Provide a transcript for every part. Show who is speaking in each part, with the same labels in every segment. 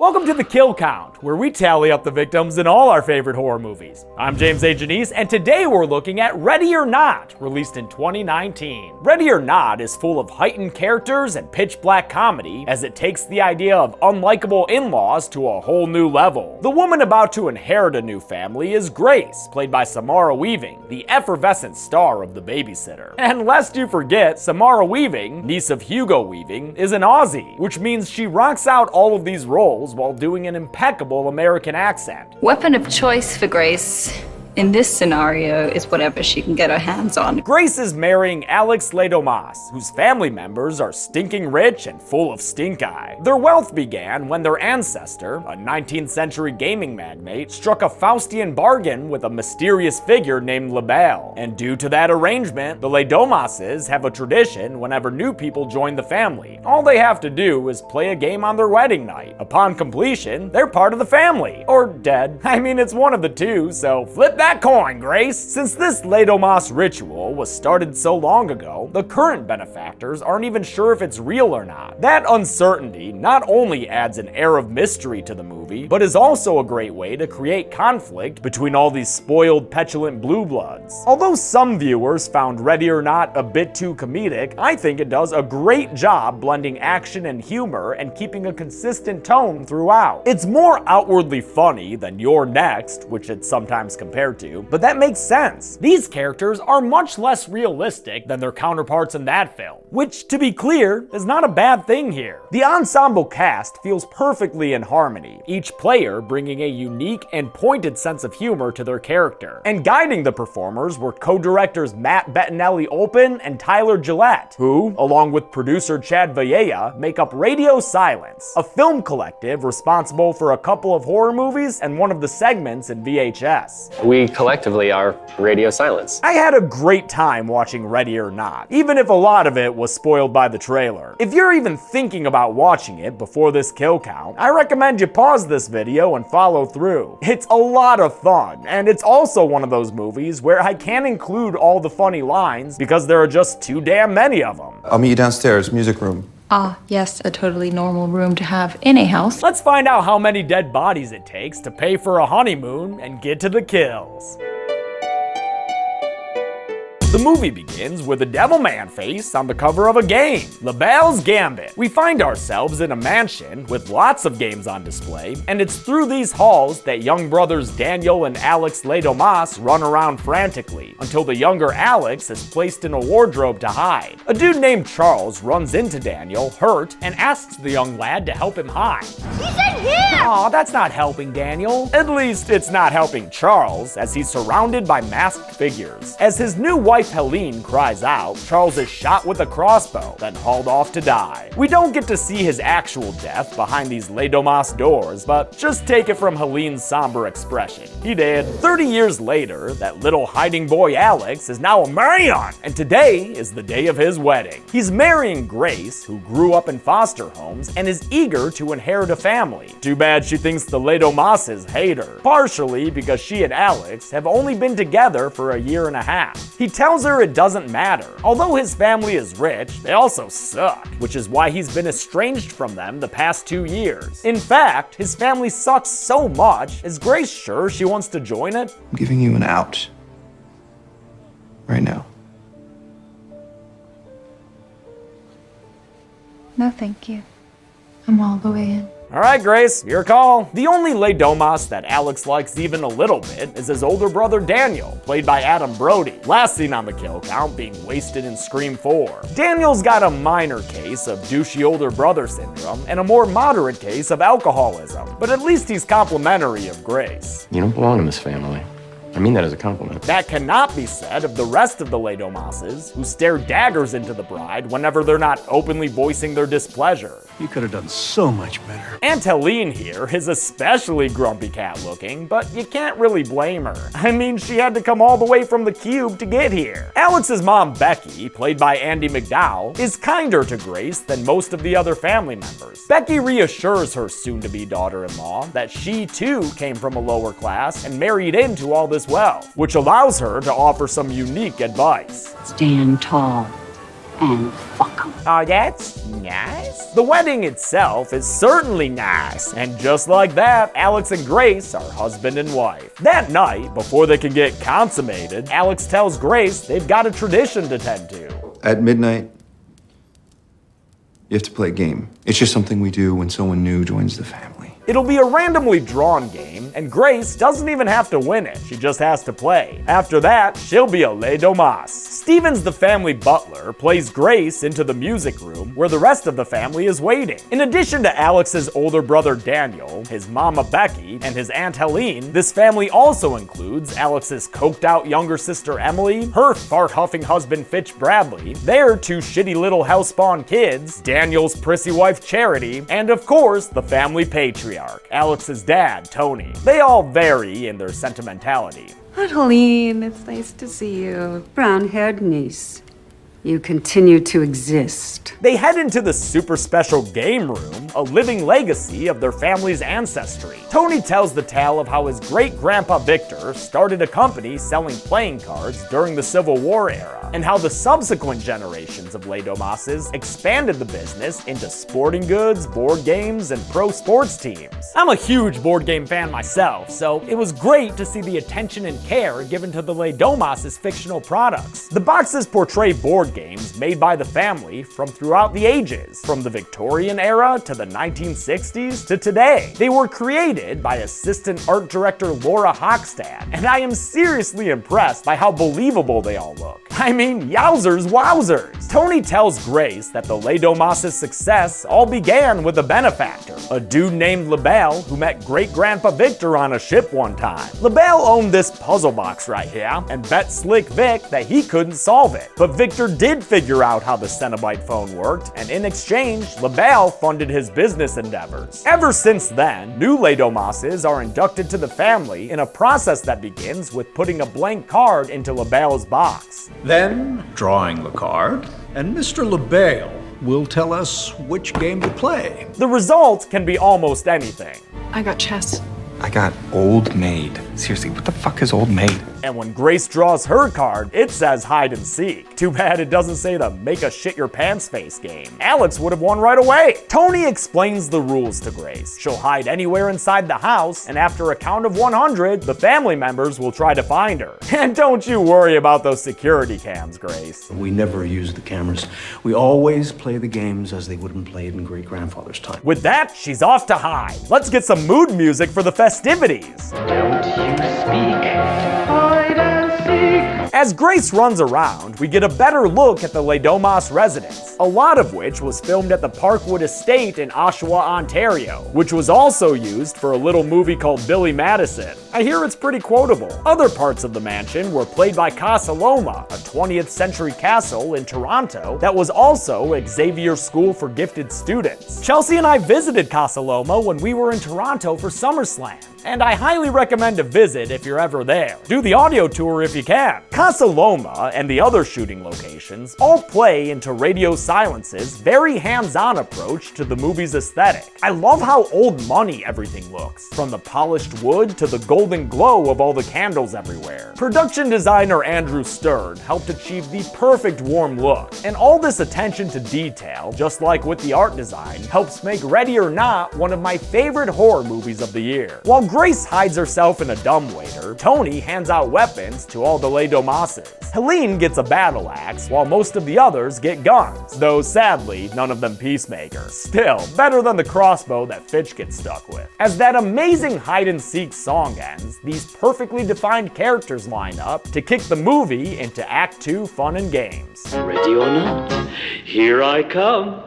Speaker 1: Welcome to the Kill Count, where we tally up the victims in all our favorite horror movies. I'm James A. Janice, and today we're looking at Ready or Not, released in 2019. Ready or Not is full of heightened characters and pitch-black comedy, as it takes the idea of unlikable in-laws to a whole new level. The woman about to inherit a new family is Grace, played by Samara Weaving, the effervescent star of The Babysitter. And lest you forget, Samara Weaving, niece of Hugo Weaving, is an Aussie, which means she rocks out all of these roles while doing an impeccable American accent.
Speaker 2: Weapon of choice for Grace in this scenario is whatever she can get her hands on.
Speaker 1: Grace is marrying Alex Ledomas, whose family members are stinking rich and full of stink eye. Their wealth began when their ancestor, a 19th century gaming magnate, struck a Faustian bargain with a mysterious figure named LaBelle. And due to that arrangement, the Ledomases have a tradition whenever new people join the family. All they have to do is play a game on their wedding night. Upon completion, they're part of the family. Or dead. I mean, it's one of the two, so flip that coin, Grace! Since this Ledomas ritual was started so long ago, the current benefactors aren't even sure if it's real or not. That uncertainty not only adds an air of mystery to the movie, but is also a great way to create conflict between all these spoiled, petulant blue bloods. Although some viewers found Ready or Not a bit too comedic, I think it does a great job blending action and humor and keeping a consistent tone throughout. It's more outwardly funny than You're Next, which it's sometimes compared to, but that makes sense. These characters are much less realistic than their counterparts in that film, which, to be clear, is not a bad thing here. The ensemble cast feels perfectly in harmony, each player bringing a unique and pointed sense of humor to their character. And guiding the performers were co-directors Matt Bettinelli-Olpin and Tyler Gillette, who, along with producer Chad Vallea, make up Radio Silence, a film collective responsible for a couple of horror movies and one of the segments in VHS.
Speaker 3: We collectively are Radio Silence.
Speaker 1: I had a great time watching Ready or Not, even if a lot of it was spoiled by the trailer. If you're even thinking about watching it before this kill count, I recommend you pause this video and follow through. It's a lot of fun, and it's also one of those movies where I can't include all the funny lines because there are just too damn many of them.
Speaker 4: I'll meet you downstairs, music room.
Speaker 2: Ah, yes, a totally normal room to have in a house.
Speaker 1: Let's find out how many dead bodies it takes to pay for a honeymoon and get to the kills. The movie begins with a Devilman face on the cover of a game, LaBelle's Gambit. We find ourselves in a mansion with lots of games on display, and it's through these halls that young brothers Daniel and Alex Ledomas run around frantically, until the younger Alex is placed in a wardrobe to hide. A dude named Charles runs into Daniel, hurt, and asks the young lad to help him hide.
Speaker 5: He's in here!
Speaker 1: Aw, that's not helping Daniel. At least it's not helping Charles, as he's surrounded by masked figures. As his new wife Helene cries out, Charles is shot with a crossbow, then hauled off to die. We don't get to see his actual death behind these Ledomas doors, but just take it from Helene's somber expression. He did. 30 years later, that little hiding boy Alex is now a man, and today is the day of his wedding. He's marrying Grace, who grew up in foster homes and is eager to inherit a family. Too bad she thinks the Ledomases hate her, partially because she and Alex have only been together for a year and a half. He tells her it doesn't matter. Although his family is rich, they also suck, which is why he's been estranged from them the past 2 years. In fact, his family sucks so much, is Grace sure she wants to join it?
Speaker 4: I'm giving you an out. Right now.
Speaker 2: No, thank you. I'm all the way in.
Speaker 1: Alright, Grace, your call. The only Ledomas that Alex likes even a little bit is his older brother Daniel, played by Adam Brody, last seen on the kill count being wasted in Scream 4. Daniel's got a minor case of douchey older brother syndrome and a more moderate case of alcoholism, but at least he's complimentary of Grace.
Speaker 3: You don't belong in this family. I mean that as a compliment.
Speaker 1: That cannot be said of the rest of the Ledomases, who stare daggers into the bride whenever they're not openly voicing their displeasure.
Speaker 6: You could have done so much better.
Speaker 1: Aunt Helene here is especially grumpy cat looking, but you can't really blame her. I mean, she had to come all the way from the cube to get here. Alex's mom, Becky, played by Andie MacDowell, is kinder to Grace than most of the other family members. Becky reassures her soon-to-be daughter-in-law that she too came from a lower class and married into all this wealth, which allows her to offer some unique advice.
Speaker 7: Stand tall.
Speaker 5: and fuck them.
Speaker 1: Oh, that's nice. The wedding itself is certainly nice, and just like that, Alex and Grace are husband and wife. That night, before they can get consummated, Alex tells Grace they've got a tradition to tend to.
Speaker 4: At midnight, you have to play a game. It's just something we do when someone new joins the family.
Speaker 1: It'll be a randomly drawn game, and Grace doesn't even have to win it, she just has to play. After that, she'll be a Les Domas. Stevens, the family butler, plays Grace into the music room where the rest of the family is waiting. In addition to Alex's older brother Daniel, his mama Becky, and his aunt Helene, this family also includes Alex's coked out younger sister Emily, her fart-huffing husband Fitch Bradley, their two shitty little house-spawn kids, Daniel's prissy wife Charity, and of course, the family patriarch, Alex's dad, Tony. They all vary in their sentimentality.
Speaker 5: Aunt Helene, it's nice to see you. Brown-haired niece. You continue to exist.
Speaker 1: They head into the super special game room, a living legacy of their family's ancestry. Tony tells the tale of how his great-grandpa Victor started a company selling playing cards during the Civil War era, and how the subsequent generations of Les Domases expanded the business into sporting goods, board games, and pro sports teams. I'm a huge board game fan myself, so it was great to see the attention and care given to the Les Domases' fictional products. The boxes portray board games made by the family from throughout the ages, from the Victorian era to the 1960s to today. They were created by assistant art director Laura Hochstad, and I am seriously impressed by how believable they all look. I mean, yowzers wowzers! Tony tells Grace that the Les Domas' success all began with a benefactor, a dude named LaBelle who met great-grandpa Victor on a ship one time. LaBelle owned this puzzle box right here, and bet Slick Vic that he couldn't solve it. But Victor did figure out how the Cenobite phone worked, and in exchange, LaBelle funded his business endeavors. Ever since then, new Les Domases are inducted to the family in a process that begins with putting a blank card into LaBelle's box.
Speaker 6: Then, drawing the card, and Mr. LaBelle will tell us which game to play.
Speaker 1: The result can be almost anything.
Speaker 7: I got chess.
Speaker 8: I got Old Maid. Seriously, what the fuck is Old Maid?
Speaker 1: And when Grace draws her card, it says hide and seek. Too bad it doesn't say the make a shit your pants face game. Alex would have won right away. Tony explains the rules to Grace. She'll hide anywhere inside the house, and after a count of 100, the family members will try to find her. And don't you worry about those security cams, Grace.
Speaker 6: We never use the cameras. We always play the games as they would have been played in great-grandfather's time.
Speaker 1: With that, she's off to hide. Let's get some mood music for the festivities.
Speaker 9: Don't you speak. Hide and seek.
Speaker 1: As Grace runs around, we get a better look at the Les Domas residence, a lot of which was filmed at the Parkwood Estate in Oshawa, Ontario, which was also used for a little movie called Billy Madison. I hear it's pretty quotable. Other parts of the mansion were played by Casa Loma, a 20th century castle in Toronto that was also Xavier's School for Gifted Students. Chelsea and I visited Casa Loma when we were in Toronto for SummerSlam, and I highly recommend a visit if you're ever there. Do the audio tour if you can. Casa Loma and the other shooting locations all play into Radio Silence's very hands-on approach to the movie's aesthetic. I love how old money everything looks, from the polished wood to the golden glow of all the candles everywhere. Production designer Andrew Stern helped achieve the perfect warm look, and all this attention to detail, just like with the art design, helps make Ready or Not one of my favorite horror movies of the year. While Grace hides herself in a dumbwaiter, Tony hands out weapons to all the Les Domases. Helene gets a battle axe, while most of the others get guns, though sadly, none of them peacemakers. Still, better than the crossbow that Fitch gets stuck with. As that amazing hide-and-seek song ends, these perfectly defined characters line up to kick the movie into Act 2 fun and games.
Speaker 9: Ready or not, here I come.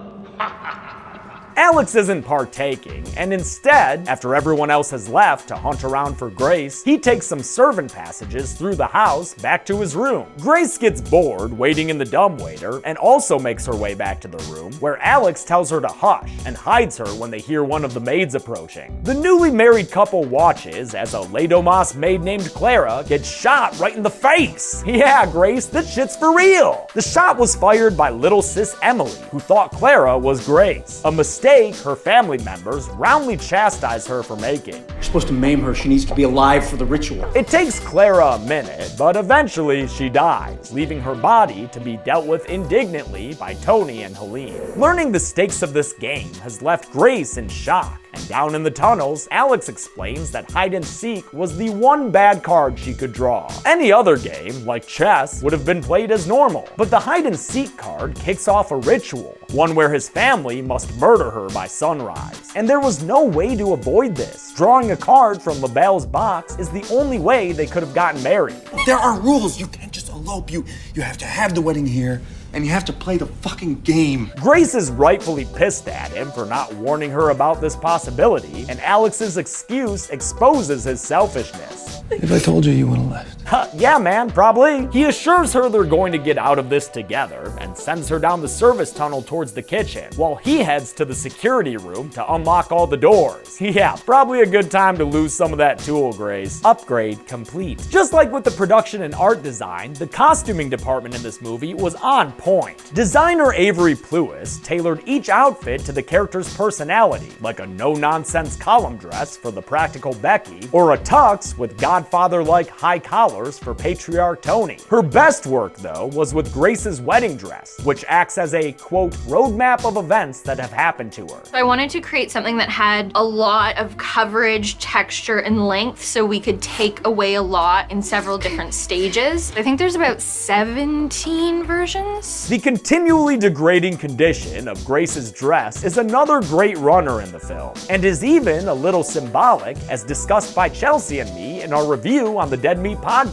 Speaker 1: Alex isn't partaking, and instead, after everyone else has left to hunt around for Grace, he takes some servant passages through the house back to his room. Grace gets bored waiting in the dumbwaiter and also makes her way back to the room, where Alex tells her to hush and hides her when they hear one of the maids approaching. The newly married couple watches as a Les Domas maid named Clara gets shot right in the face. Yeah, Grace, this shit's for real. The shot was fired by little sis Emily, who thought Clara was Grace. A mistake mistake her family members roundly chastise her for making.
Speaker 7: You're supposed to maim her. She needs to be alive for the ritual.
Speaker 1: It takes Clara a minute, but eventually she dies, leaving her body to be dealt with indignantly by Tony and Helene. Learning the stakes of this game has left Grace in shock. And down in the tunnels, Alex explains that hide and seek was the one bad card she could draw. Any other game, like chess, would have been played as normal, but the hide and seek card kicks off a ritual, one where his family must murder her by sunrise. And there was no way to avoid this. Drawing a card from LaBelle's box is the only way they could have gotten married.
Speaker 4: There are rules. You can't just elope. You have to have the wedding here, and you have to play the fucking game.
Speaker 1: Grace is rightfully pissed at him for not warning her about this possibility, and Alex's excuse exposes his selfishness.
Speaker 4: If I told you, you would have left.
Speaker 1: Yeah, man, probably. He assures her they're going to get out of this together and sends her down the service tunnel towards the kitchen, while he heads to the security room to unlock all the doors. Yeah, probably a good time to lose some of that tool, Grace. Upgrade complete. Just like with the production and art design, the costuming department in this movie was on point. Designer Avery Plewis tailored each outfit to the character's personality, like a no-nonsense column dress for the practical Becky, or a tux with Godfather-like high collars for patriarch Tony. Her best work, though, was with Grace's wedding dress, which acts as a, quote, roadmap of events that have happened to her.
Speaker 10: I wanted to create something that had a lot of coverage, texture, and length so we could take away a lot in several different stages. I think there's about 17 versions.
Speaker 1: The continually degrading condition of Grace's dress is another great runner in the film, and is even a little symbolic, as discussed by Chelsea and me in our review on the Dead Meat podcast.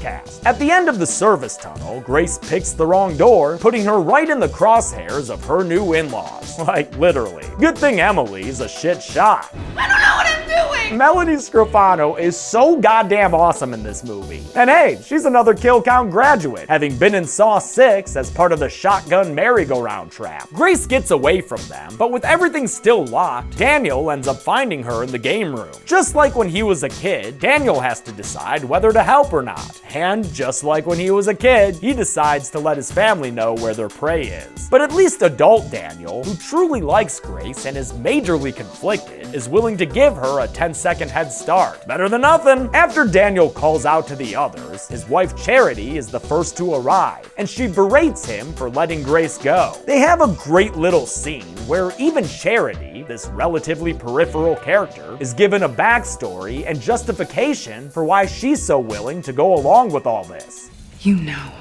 Speaker 1: At the end of the service tunnel, Grace picks the wrong door, putting her right in the crosshairs of her new in-laws. Like, literally. Good thing Emily's a shit shot.
Speaker 10: I don't know what I'm doing!
Speaker 1: Melanie Scrofano is so goddamn awesome in this movie. And hey, she's another kill count graduate, having been in Saw 6 as part of the shotgun merry-go-round trap. Grace gets away from them, but with everything still locked, Daniel ends up finding her in the game room. Just like when he was a kid, Daniel has to decide whether to help or not. And just like when he was a kid, he decides to let his family know where their prey is. But at least adult Daniel, who truly likes Grace and is majorly conflicted, is willing to give her a 10-second head start. Better than nothing. After Daniel calls out to the others, his wife Charity is the first to arrive, and she berates him for letting Grace go. They have a great little scene where even Charity, this relatively peripheral character, is given a backstory and justification for why she's so willing to go along with all this.
Speaker 11: You know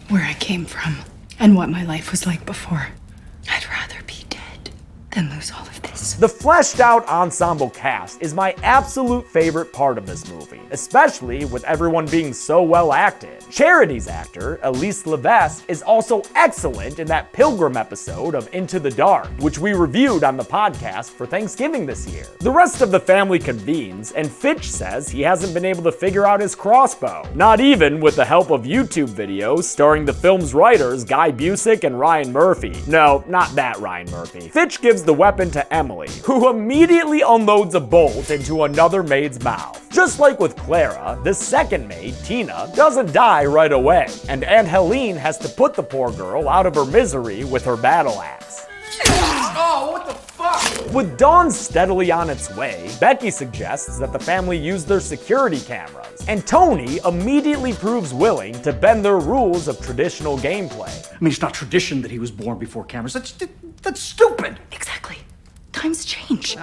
Speaker 11: where I came from and what my life was like before. I'd rather be dead than lose all of this.
Speaker 1: The fleshed out ensemble cast is my absolute favorite part of this movie, especially with everyone being so well acted. Charity's actor, Elise Levesque, is also excellent in that Pilgrim episode of Into the Dark, which we reviewed on the podcast for Thanksgiving this year. The rest of the family convenes, and Fitch says he hasn't been able to figure out his crossbow, not even with the help of YouTube videos starring the film's writers Guy Busick and Ryan Murphy. No, not that Ryan Murphy. Fitch gives the weapon to Emily, who immediately unloads a bolt into another maid's mouth. Just like with Clara, the second maid, Tina, doesn't die right away, and Aunt Helene has to put the poor girl out of her misery with her battle axe.
Speaker 4: Oh, what the fuck?
Speaker 1: With Dawn steadily on its way, Becky suggests that the family use their security cameras, and Tony immediately proves willing to bend their rules of traditional gameplay.
Speaker 7: I mean, it's not tradition that he was born before cameras. That's stupid.
Speaker 11: Exactly. Times change.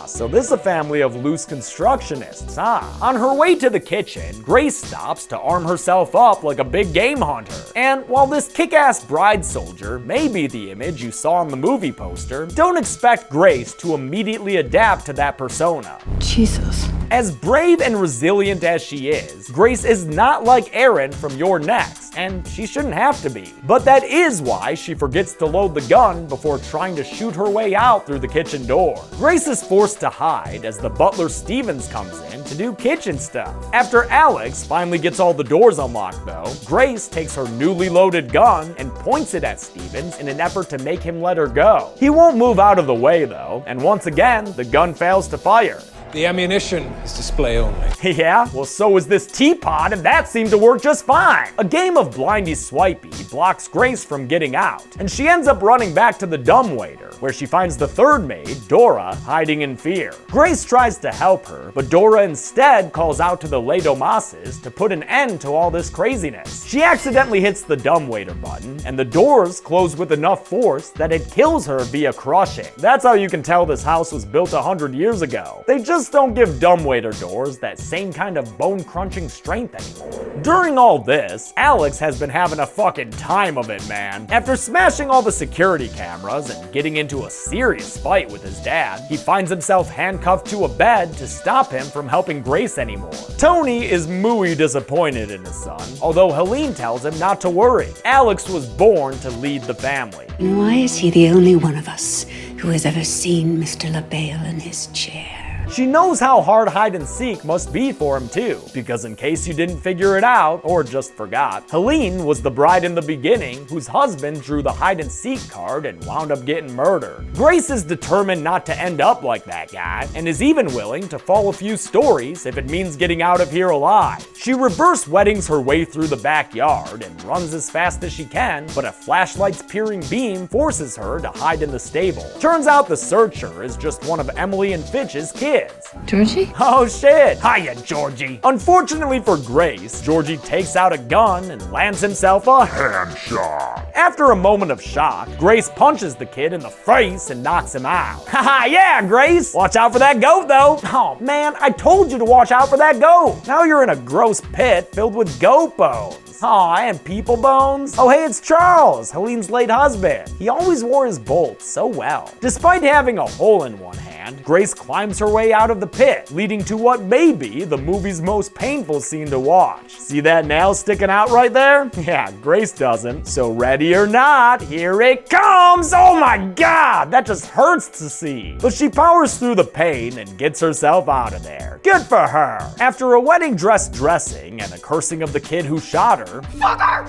Speaker 1: So this is a family of loose constructionists, On her way to the kitchen, Grace stops to arm herself up like a big game hunter. And while this kick-ass bride soldier may be the image you saw on the movie poster, don't expect Grace to immediately adapt to that persona.
Speaker 11: Jesus.
Speaker 1: As brave and resilient as she is, Grace is not like Erin from Your Next, and she shouldn't have to be. But that is why she forgets to load the gun before trying to shoot her way out through the kitchen door. Grace is forced to hide as the butler Stevens comes in to do kitchen stuff. After Alex finally gets all the doors unlocked though, Grace takes her newly loaded gun and points it at Stevens in an effort to make him let her go. He won't move out of the way though, and once again, the gun fails to fire.
Speaker 12: The ammunition is display only.
Speaker 1: Yeah, well so is this teapot, and that seemed to work just fine. A game of blindy swipey blocks Grace from getting out, and she ends up running back to the dumbwaiter, where she finds the third maid, Dora, hiding in fear. Grace tries to help her, but Dora instead calls out to the Les Domases to put an end to all this craziness. She accidentally hits the dumbwaiter button, and the doors close with enough force that it kills her via crushing. That's how you can tell this house was built 100 years ago. They just don't give dumbwaiter doors that same kind of bone-crunching strength anymore. During all this, Alex has been having a fucking time of it, man. After smashing all the security cameras and getting into a serious fight with his dad, he finds himself handcuffed to a bed to stop him from helping Grace anymore. Tony is muy disappointed in his son, although Helene tells him not to worry. Alex was born to lead the family.
Speaker 5: And why is he the only one of us who has ever seen Mr. LaBelle in his chair?
Speaker 1: She knows how hard hide and seek must be for him too, because in case you didn't figure it out, or just forgot, Helene was the bride in the beginning whose husband drew the hide and seek card and wound up getting murdered. Grace is determined not to end up like that guy, and is even willing to fall a few stories if it means getting out of here alive. She reverse weddings her way through the backyard and runs as fast as she can, but a flashlight's peering beam forces her to hide in the stable. Turns out the searcher is just one of Emily and Fitch's kids.
Speaker 2: Georgie?
Speaker 1: Oh shit! Hiya, Georgie! Unfortunately for Grace, Georgie takes out a gun and lands himself a headshot. After a moment of shock, Grace punches the kid in the face and knocks him out. Haha, yeah, Grace! Watch out for that goat, though! Oh man, I told you to watch out for that goat! Now you're in a gross pit filled with goat bones. Aw, and people bones? Oh hey, it's Charles, Helene's late husband. He always wore his bolts so well. Despite having a hole in one hand, Grace climbs her way out of the pit, leading to what may be the movie's most painful scene to watch. See that nail sticking out right there? Yeah, Grace doesn't. So ready or not, here it comes! Oh my god, that just hurts to see. But she powers through the pain and gets herself out of there. Good for her. After a wedding dress dressing and a cursing of the kid who shot her,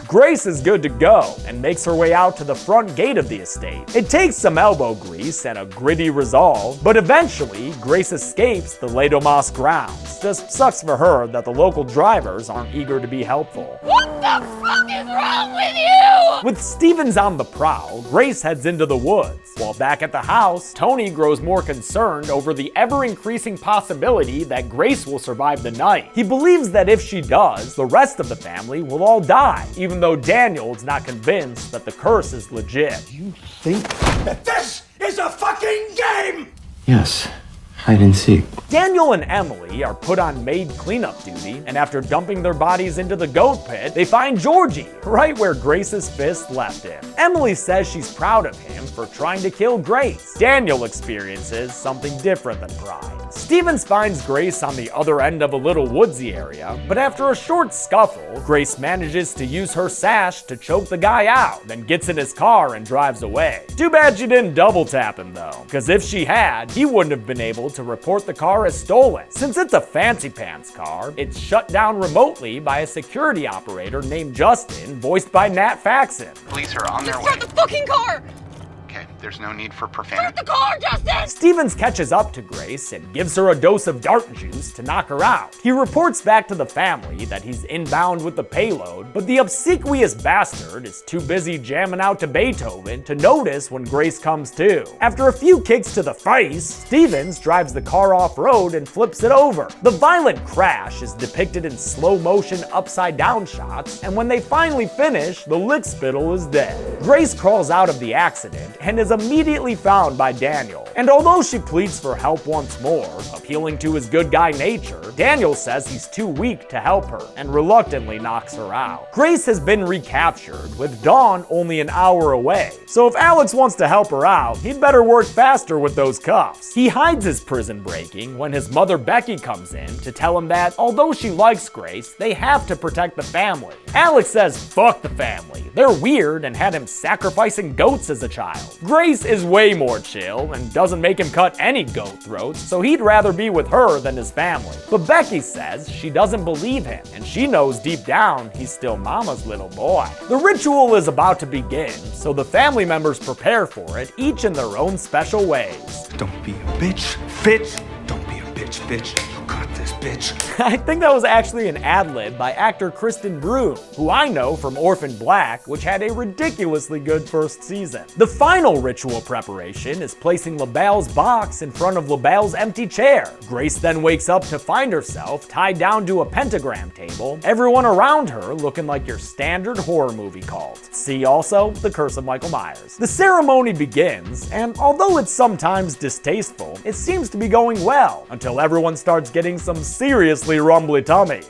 Speaker 1: Grace is good to go and makes her way out to the front gate of the estate. It takes some elbow grease and a gritty resolve, but eventually Grace escapes the Les Domas grounds. Just sucks for her that the local drivers aren't eager to be helpful.
Speaker 9: What the fuck is wrong with you?
Speaker 1: With Stevens on the prowl, Grace heads into the woods. While back at the house, Tony grows more concerned over the ever-increasing possibility that Grace will survive the night. He believes that if she does, the rest of the family will all die, even though Daniel's not convinced that the curse is legit.
Speaker 4: You think that this is a fucking game?
Speaker 3: Yes. Hide and seek.
Speaker 1: Daniel and Emily are put on maid cleanup duty, and after dumping their bodies into the goat pit, they find Georgie, right where Grace's fist left him. Emily says she's proud of him for trying to kill Grace. Daniel experiences something different than pride. Stevens finds Grace on the other end of a little woodsy area, but after a short scuffle, Grace manages to use her sash to choke the guy out, then gets in his car and drives away. Too bad she didn't double tap him though, because if she had, he wouldn't have been able to report the car as stolen. Since it's a fancy pants car, it's shut down remotely by a security operator named Justin, voiced by Nat Faxon.
Speaker 13: Police are on their way.
Speaker 9: Start the fucking car!
Speaker 13: Okay, there's no need for profanity.
Speaker 9: Start the car, Justin!
Speaker 1: Stevens catches up to Grace and gives her a dose of dart juice to knock her out. He reports back to the family that he's inbound with the payload, but the obsequious bastard is too busy jamming out to Beethoven to notice when Grace comes to. After a few kicks to the face, Stevens drives the car off-road and flips it over. The violent crash is depicted in slow motion upside-down shots, and when they finally finish, the lickspittle is dead. Grace crawls out of the accident and is immediately found by Daniel. And although she pleads for help once more, appealing to his good guy nature, Daniel says he's too weak to help her and reluctantly knocks her out. Grace has been recaptured, with Dawn only an hour away. So if Alex wants to help her out, he'd better work faster with those cuffs. He hides his prison breaking when his mother Becky comes in to tell him that although she likes Grace, they have to protect the family. Alex says fuck the family. They're weird and had him sacrificing goats as a child. Grace is way more chill and doesn't make him cut any goat throats, so he'd rather be with her than his family. But Becky says she doesn't believe him, and she knows deep down he's still Mama's little boy. The ritual is about to begin, so the family members prepare for it, each in their own special ways.
Speaker 8: Don't be a bitch, Fitz. Don't be a bitch.
Speaker 3: bitch. You got this, bitch.
Speaker 1: I think that was actually an ad-lib by actor Kristen Brune, who I know from Orphan Black, which had a ridiculously good first season. The final ritual preparation is placing LaBelle's box in front of LaBelle's empty chair. Grace then wakes up to find herself tied down to a pentagram table, everyone around her looking like your standard horror movie cult. See also The Curse of Michael Myers. The ceremony begins, and although it's sometimes distasteful, it seems to be going well, until everyone starts getting some seriously rumbly tummies.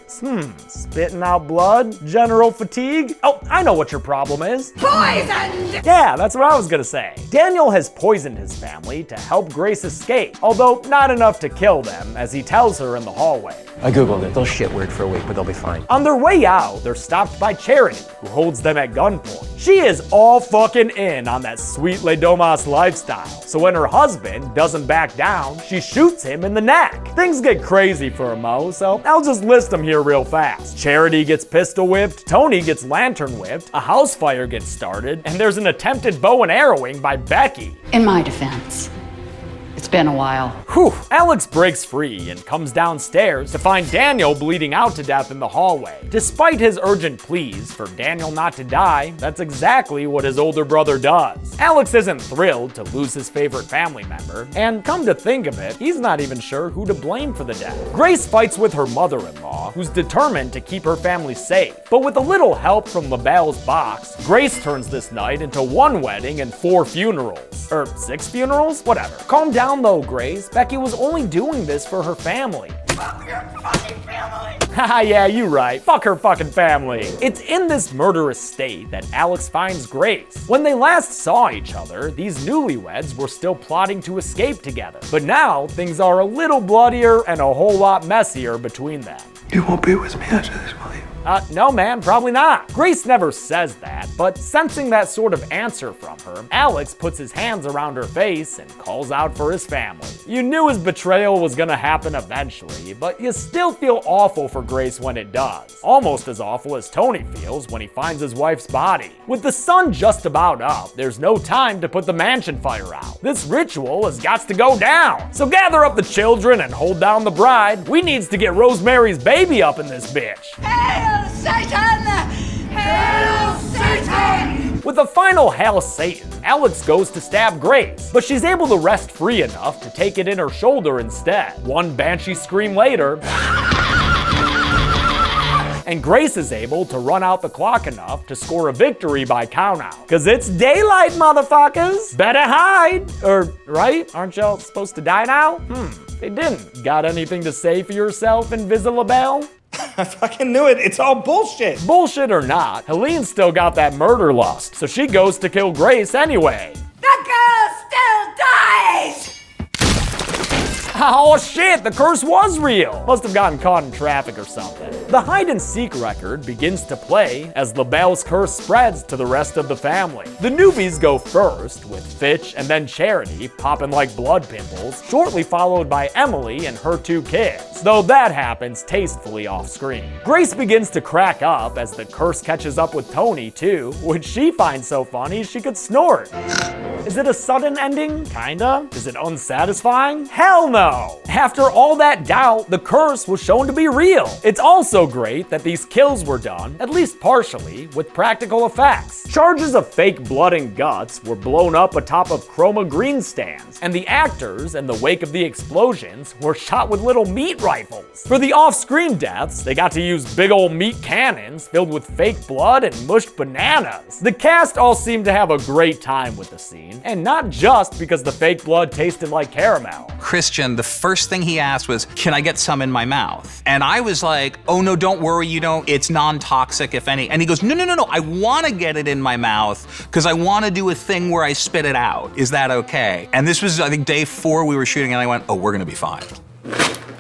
Speaker 1: Spitting out blood? General fatigue? Oh, I know what your problem is.
Speaker 5: Poisoned!
Speaker 1: Yeah, that's what I was gonna say. Daniel has poisoned his family to help Grace escape, although not enough to kill them, as he tells her in the hallway.
Speaker 3: I googled it. They'll shit weird for a week, but they'll be fine.
Speaker 1: On their way out, they're stopped by Charity, who holds them at gunpoint. She is all fucking in on that sweet Les Domas lifestyle, so when her husband doesn't back down, she shoots him in the neck. Things get crazy for Mo, so I'll just list them here real fast. Charity gets pistol whipped, Tony gets lantern whipped, a house fire gets started, and there's an attempted bow and arrowing by Becky.
Speaker 5: In my defense, it's been a while.
Speaker 1: Whew. Alex breaks free and comes downstairs to find Daniel bleeding out to death in the hallway. Despite his urgent pleas for Daniel not to die, that's exactly what his older brother does. Alex isn't thrilled to lose his favorite family member, and come to think of it, he's not even sure who to blame for the death. Grace fights with her mother-in-law, who's determined to keep her family safe. But with a little help from LaBelle's box, Grace turns this night into 1 wedding and 4 funerals. Or 6 funerals? Whatever. Calm down though, Grace. Becky was only doing this for her family. Fuck your fucking family! Haha, yeah, you right. Fuck her fucking family. It's in this murderous state that Alex finds Grace. When they last saw each other, these newlyweds were still plotting to escape together. But now, things are a little bloodier and a whole lot messier between them.
Speaker 3: You won't be with me after this, will you?
Speaker 1: No man, probably not. Grace never says that, but sensing that sort of answer from her, Alex puts his hands around her face and calls out for his family. You knew his betrayal was gonna happen eventually, but you still feel awful for Grace when it does. Almost as awful as Tony feels when he finds his wife's body. With the sun just about up, there's no time to put the mansion fire out. This ritual has got to go down. So gather up the children and hold down the bride. We needs to get Rosemary's baby up in this bitch.
Speaker 5: Hail Satan! Hail Satan!
Speaker 1: With a final Hail Satan, Alex goes to stab Grace, but she's able to rest free enough to take it in her shoulder instead. One banshee scream later, and Grace is able to run out the clock enough to score a victory by countout. Cause it's daylight, motherfuckers! Better hide! Right? Aren't y'all supposed to die now? They didn't. Got anything to say for yourself, Invisilabelle?
Speaker 7: I fucking knew it. It's all bullshit.
Speaker 1: Bullshit or not, Helene's still got that murder lust, so she goes to kill Grace anyway.
Speaker 5: The girl still dies!
Speaker 1: Oh shit, the curse was real! Must have gotten caught in traffic or something. The hide-and-seek record begins to play as LaBelle's curse spreads to the rest of the family. The newbies go first, with Fitch and then Charity popping like blood pimples, shortly followed by Emily and her 2 kids, though that happens tastefully off-screen. Grace begins to crack up as the curse catches up with Tony too, which she finds so funny she could snort. Is it a sudden ending? Kinda. Is it unsatisfying? Hell no! After all that doubt, the curse was shown to be real. It's also great that these kills were done, at least partially, with practical effects. Charges of fake blood and guts were blown up atop of chroma green stands, and the actors, in the wake of the explosions, were shot with little meat rifles. For the off-screen deaths, they got to use big old meat cannons filled with fake blood and mushed bananas. The cast all seemed to have a great time with the scene, and not just because the fake blood tasted like caramel.
Speaker 14: Christian, the first thing he asked was, can I get some in my mouth? And I was like, oh no, don't worry, it's non-toxic if any. And he goes, no, I wanna get it in my mouth because I wanna do a thing where I spit it out. Is that okay? And this was, I think, day 4 we were shooting and I went, oh, we're gonna be fine.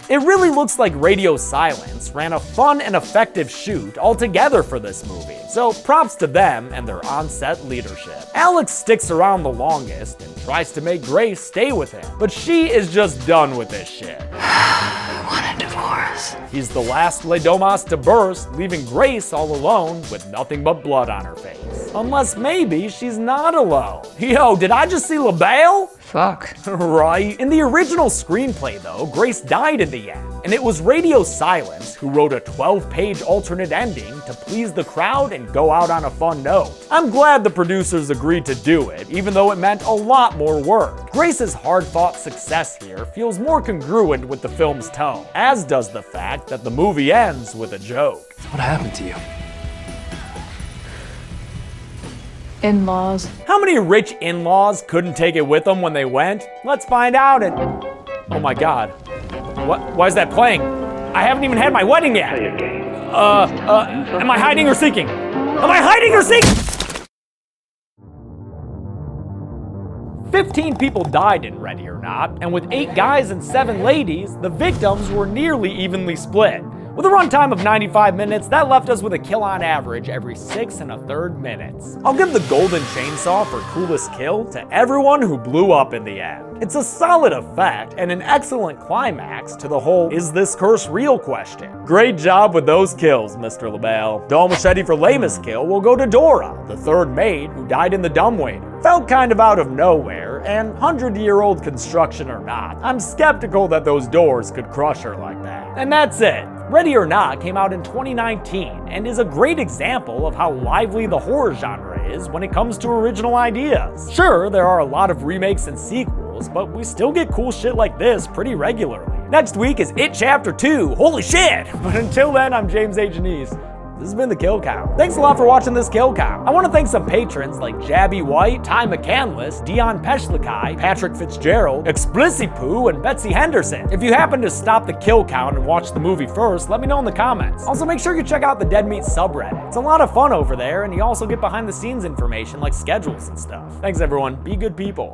Speaker 1: It really looks like Radio Silence ran a fun and effective shoot altogether for this movie, so props to them and their on-set leadership. Alex sticks around the longest and tries to make Grace stay with him, but she is just done with this shit.
Speaker 5: I want a divorce.
Speaker 1: He's the last Les Domas to burst, leaving Grace all alone with nothing but blood on her face. Unless maybe she's not alone. Yo, did I just see LaBelle?
Speaker 2: Fuck.
Speaker 1: Right? In the original screenplay, though, Grace died in the end, and it was Radio Silence who wrote a 12-page alternate ending to please the crowd and go out on a fun note. I'm glad the producers agreed to do it, even though it meant a lot more work. Grace's hard-fought success here feels more congruent with the film's tone, as does the fact that the movie ends with a joke.
Speaker 3: What happened to you?
Speaker 11: In-laws.
Speaker 1: How many rich in-laws couldn't take it with them when they went? Let's find out and... Oh my god. Why is that playing? I haven't even had my wedding yet. Am I hiding or seeking? Am I hiding or seeking? 15 people died in Ready or Not, and with 8 guys and 7 ladies, the victims were nearly evenly split. With a runtime of 95 minutes, that left us with a kill on average every 6 1/3 minutes. I'll give the golden chainsaw for coolest kill to everyone who blew up in the end. It's a solid effect and an excellent climax to the whole "is this curse real?" question. Great job with those kills, Mr. LaBelle. Dull machete for lamest kill will go to Dora, the 3rd maid who died in the dumbwaiter. Felt kind of out of nowhere, and 100-year-old construction or not, I'm skeptical that those doors could crush her like that. And that's it. Ready or Not came out in 2019 and is a great example of how lively the horror genre is when it comes to original ideas. Sure, there are a lot of remakes and sequels, but we still get cool shit like this pretty regularly. Next week is It Chapter 2, holy shit! But until then, I'm James A. Janice. This has been the Kill Count. Thanks a lot for watching this Kill Count. I want to thank some patrons like Jabby White, Ty McCandless, Dion Peshlikai, Patrick Fitzgerald, Explicit Poo, and Betsy Henderson. If you happen to stop the Kill Count and watch the movie first, let me know in the comments. Also, make sure you check out the Dead Meat subreddit. It's a lot of fun over there, and you also get behind the scenes information like schedules and stuff. Thanks everyone, be good people.